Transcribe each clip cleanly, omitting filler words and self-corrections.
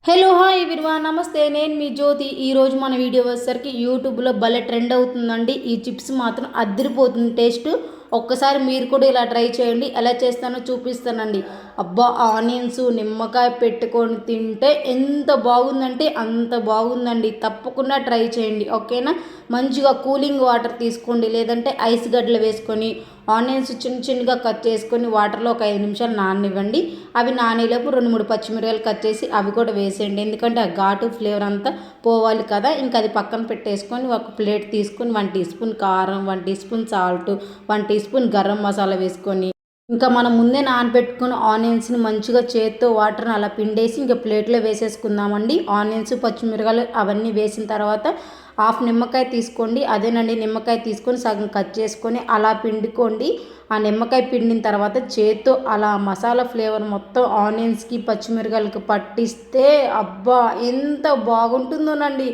Hello hi everyone నమస్తే నేను మీ జ్యోతి ఈరోజు మన వీడియో వచ్చేసరికి యూట్యూబ్లో భలే ట్రెండ్ అవుతుందండి. ఈ చిప్స్ మాత్రం అదిరిపోతుంది టేస్ట్. ఒక్కసారి మీరు కూడా ఇలా ట్రై చేయండి. ఎలా చేస్తానో చూపిస్తానండి. అబ్బా, ఆనియన్స్ నిమ్మకాయ పెట్టుకొని తింటే ఎంత బాగుందంటే అంత బాగుందండి. తప్పకుండా ట్రై చేయండి, ఓకేనా. మంచిగా కూలింగ్ వాటర్ తీసుకోండి, లేదంటే ఐస్ గడ్డలు వేసుకొని ఆనియన్స్ చిన్న చిన్నగా కట్ చేసుకొని వాటర్లో ఒక 5 నిమిషాలు నాననివ్వండి. అవి నానేలోపు 2-3 పచ్చిమిరపకాయలు కట్ చేసి అవి కూడా వేసేయండి. ఎందుకంటే ఆ ఘాటు ఫ్లేవర్ అంతా పోవాలి కదా. ఇంకా అది పక్కన పెట్టేసుకొని ఒక ప్లేట్ తీసుకొని 1 టీ స్పూన్ కారం, 1 teaspoon salt, 1 teaspoon garam masala వేసుకొని ఇంకా మనం ముందే నానబెట్టుకుని ఆనియన్స్ని మంచిగా చేత్తో వాటర్ని అలా పిండేసి ఇంకా ప్లేట్లో వేసేసుకుందామండి. ఆనియన్స్ పచ్చిమిరపకాయలు అవన్నీ వేసిన తర్వాత హాఫ్ నిమ్మకాయ తీసుకోండి. అదేనండి, నిమ్మకాయ తీసుకొని సగం కట్ చేసుకొని అలా పిండుకోండి. ఆ నిమ్మకాయ పిండిన తర్వాత చేత్తో అలా మసాలా ఫ్లేవర్ మొత్తం ఆనియన్స్కి పచ్చిమిరపకాయలకి పట్టిస్తే అబ్బా ఎంత బాగుంటుందోనండి.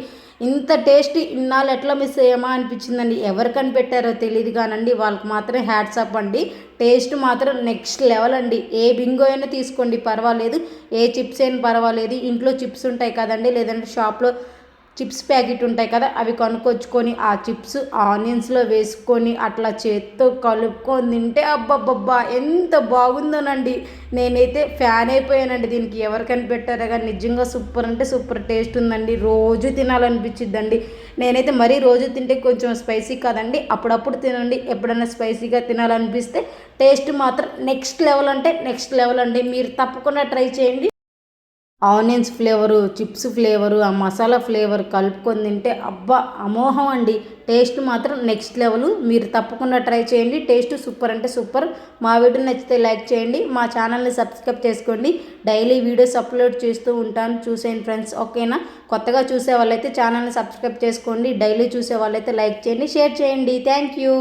ఇంత టేస్టీ ఇన్నాళ్ళు ఎట్లా మిస్ అయ్యామా అనిపించిందండి. ఎవరు కనిపెట్టారో తెలియదు కానండి, వాళ్ళకి మాత్రం హ్యాట్స్ అప్ అండి. టేస్ట్ మాత్రం నెక్స్ట్ లెవెల్ అండి. ఏ బింగో అయినా తీసుకోండి పర్వాలేదు, ఏ చిప్స్ అయినా పర్వాలేదు. ఇంట్లో చిప్స్ ఉంటాయి కదండి, లేదంటే షాప్లో చిప్స్ ప్యాకెట్ ఉంటాయి కదా, అవి కొనుక్కొచ్చుకొని ఆ చిప్స్ ఆనియన్స్లో వేసుకొని అట్లా చేత్తో కలుపుకొని తింటే అబ్బబ్బబ్బా ఎంత బాగుందోనండి. నేనైతే ఫ్యాన్ అయిపోయానండి దీనికి. ఎవరు కనిపెట్టారో కానీ నిజంగా సూపర్ అంటే సూపర్ టేస్ట్ ఉందండి. రోజు తినాలనిపించిద్దండి. నేనైతే మరీ రోజు తింటే కొంచెం స్పైసీ కాదండి, అప్పుడప్పుడు తినండి. ఎప్పుడైనా స్పైసీగా తినాలనిపిస్తే టేస్ట్ మాత్రం నెక్స్ట్ లెవెల్ అంటే నెక్స్ట్ లెవెల్ అండి. మీరు తప్పకుండా ట్రై చేయండి. ఆనియన్స్ ఫ్లేవరు, చిప్స్ ఫ్లేవరు, ఆ మసాలా ఫ్లేవర్ కలుపుకొని తింటే అబ్బా అమోఘం అండి. టేస్ట్ మాత్రం నెక్స్ట్ లెవెల్. మీరు తప్పకుండా ట్రై చేయండి. టేస్ట్ సూపర్ అంటే సూపర్. మా వీడియో నచ్చితే లైక్ చేయండి, మా ఛానల్ని సబ్స్క్రైబ్ చేసుకోండి. డైలీ వీడియోస్ అప్లోడ్ చేస్తూ ఉంటాను, చూసేయండి ఫ్రెండ్స్, ఓకేనా. కొత్తగా చూసే వాళ్ళైతే ఛానల్ని సబ్స్క్రైబ్ చేసుకోండి. డైలీ చూసే వాళ్ళైతే లైక్ చేయండి, షేర్ చేయండి. Thank you.